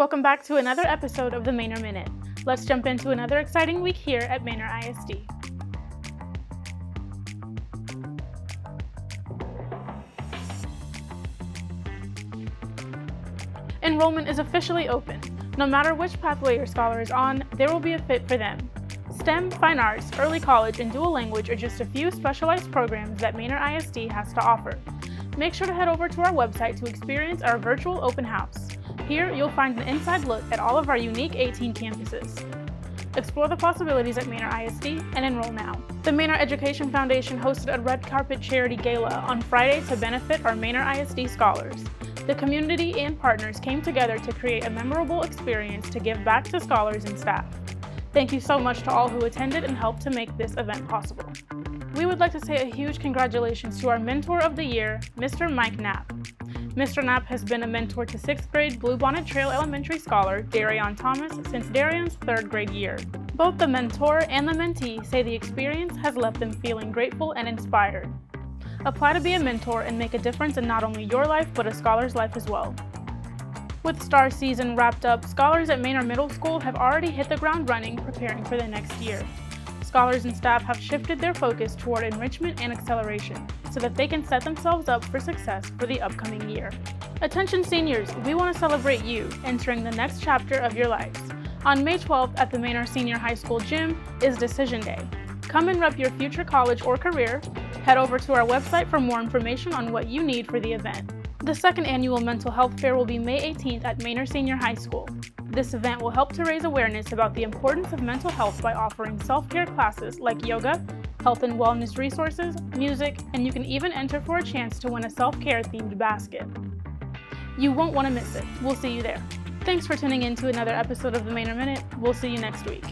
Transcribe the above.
Welcome back to another episode of the Manor Minute. Let's jump into another exciting week here at Manor ISD. Enrollment is officially open. No matter which pathway your scholar is on, there will be a fit for them. STEM, fine arts, early college, and dual language are just a few specialized programs that Manor ISD has to offer. Make sure to head over to our website to experience our virtual open house. Here, you'll find an inside look at all of our unique 18 campuses. Explore the possibilities at Manor ISD and enroll now. The Manor Education Foundation hosted a red carpet charity gala on Friday to benefit our Manor ISD scholars. The community and partners came together to create a memorable experience to give back to scholars and staff. Thank you so much to all who attended and helped to make this event possible. We would like to say a huge congratulations to our Mentor of the Year, Mr. Mike Knapp. Mr. Knapp has been a mentor to 6th grade Bluebonnet Trail Elementary scholar Darion Thomas since Darion's 3rd grade year. Both the mentor and the mentee say the experience has left them feeling grateful and inspired. Apply to be a mentor and make a difference in not only your life but a scholar's life as well. With STAR season wrapped up, scholars at Manor Middle School have already hit the ground running preparing for the next year. Scholars and staff have shifted their focus toward enrichment and acceleration so that they can set themselves up for success for the upcoming year. Attention seniors, we want to celebrate you entering the next chapter of your lives. On May 12th at the Manor Senior High School gym is Decision Day. Come and rep your future college or career. Head over to our website for more information on what you need for the event. The second annual Mental Health Fair will be May 18th at Manor Senior High School. This event will help to raise awareness about the importance of mental health by offering self-care classes like yoga, health and wellness resources, music, and you can even enter for a chance to win a self-care themed basket. You won't want to miss it. We'll see you there. Thanks for tuning in to another episode of the Manor Minute. We'll see you next week.